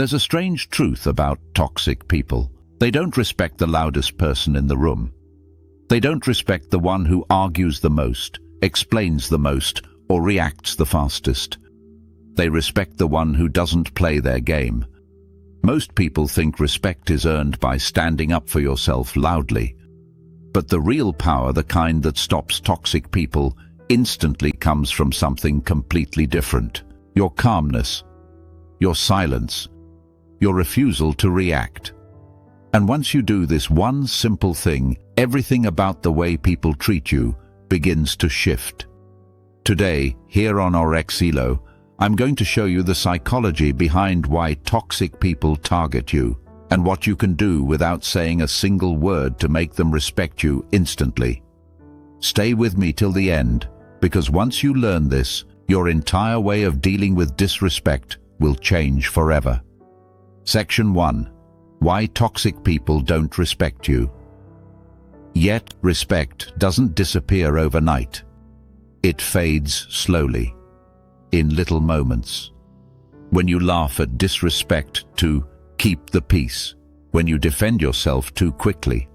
There's a strange truth about toxic people. They don't respect the loudest person in the room. They don't respect the one who argues the most, explains the most, or reacts the fastest. They respect the one who doesn't play their game. Most people think respect is earned by standing up for yourself loudly. But the real power, the kind that stops toxic people, instantly comes from something completely different. Your calmness, your silence, your refusal to react. And once you do this one simple thing, everything about the way people treat you begins to shift. Today, here on Aurexilo, I'm going to show you the psychology behind why toxic people target you, and what you can do without saying a single word to make them respect you instantly. Stay with me till the end, because once you learn this, your entire way of dealing with disrespect will change forever. Section 1. Why toxic people don't respect you. Yet, respect doesn't disappear overnight. It fades slowly, in little moments. When you laugh at disrespect to keep the peace, when you defend yourself too quickly,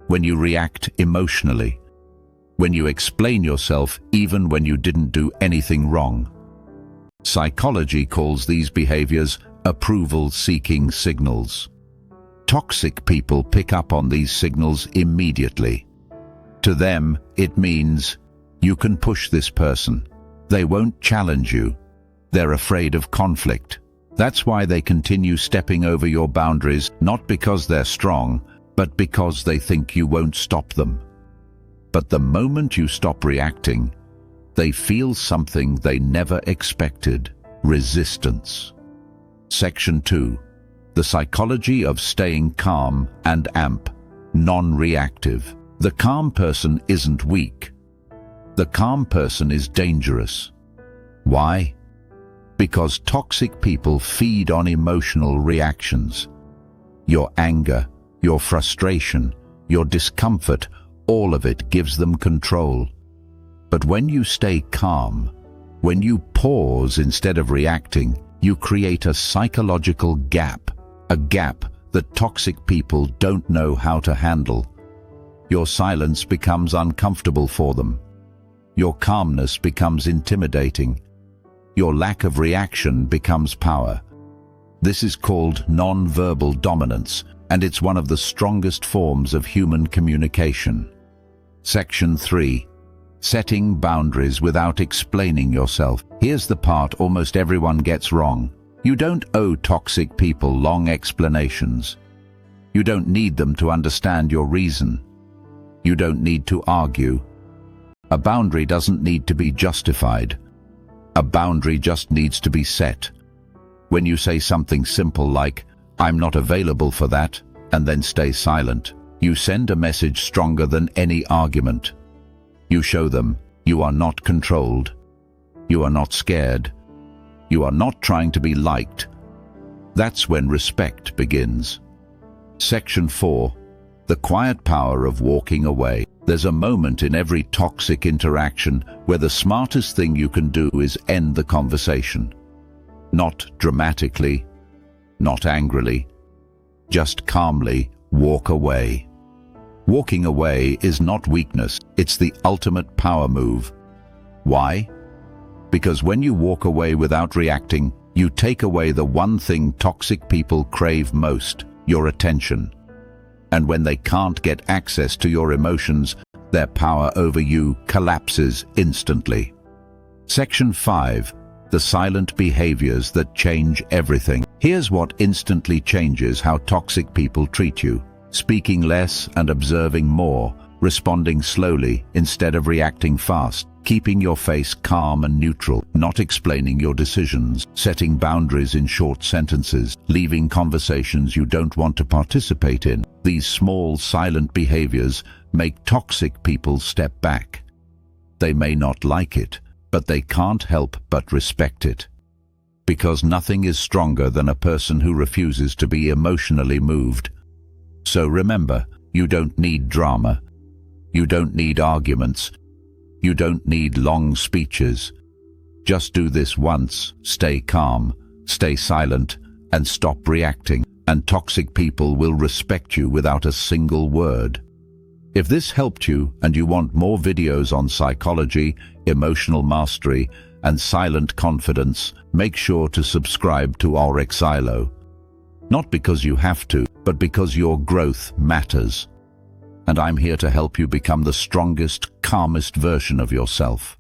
when you react emotionally, when you explain yourself even when you didn't do anything wrong. Psychology calls these behaviors approval-seeking signals. Toxic people pick up on these signals immediately. To them, it means, you can push this person. They won't challenge you. They're afraid of conflict. That's why they continue stepping over your boundaries, not because they're strong, but because they think you won't stop them. But the moment you stop reacting, they feel something they never expected: resistance. Section 2. The psychology of staying calm and non-reactive. The calm person isn't weak. The calm person is dangerous. Why? Because toxic people feed on emotional reactions. Your anger, your frustration, your discomfort, all of it gives them control. But when you stay calm, when you pause instead of reacting, you create a psychological gap, a gap that toxic people don't know how to handle. Your silence becomes uncomfortable for them. Your calmness becomes intimidating. Your lack of reaction becomes power. This is called non-verbal dominance, and it's one of the strongest forms of human communication. Section 3. Setting boundaries without explaining yourself. Here's the part almost everyone gets wrong. You don't owe toxic people long explanations. You don't need them to understand your reason. You don't need to argue. A boundary doesn't need to be justified. A boundary just needs to be set. When you say something simple like, "I'm not available for that," and then stay silent, you send a message stronger than any argument. You show them you are not controlled. You are not scared. You are not trying to be liked. That's when respect begins. Section 4. The quiet power of walking away. There's a moment in every toxic interaction where the smartest thing you can do is end the conversation. Not dramatically, not angrily, just calmly walk away. Walking away is not weakness, it's the ultimate power move. Why? Because when you walk away without reacting, you take away the one thing toxic people crave most: your attention. And when they can't get access to your emotions, their power over you collapses instantly. Section 5. The silent behaviors that change everything. Here's what instantly changes how toxic people treat you. Speaking less and observing more, responding slowly instead of reacting fast, keeping your face calm and neutral, not explaining your decisions, setting boundaries in short sentences, leaving conversations you don't want to participate in. These small, silent behaviors make toxic people step back. They may not like it, but they can't help but respect it. Because nothing is stronger than a person who refuses to be emotionally moved. So remember, you don't need drama. You don't need arguments. You don't need long speeches. Just do this once, stay calm, stay silent, and stop reacting, and toxic people will respect you without a single word. If this helped you and you want more videos on psychology, emotional mastery, and silent confidence, make sure to subscribe to Aurexilo. Not because you have to, but because your growth matters. And I'm here to help you become the strongest, calmest version of yourself.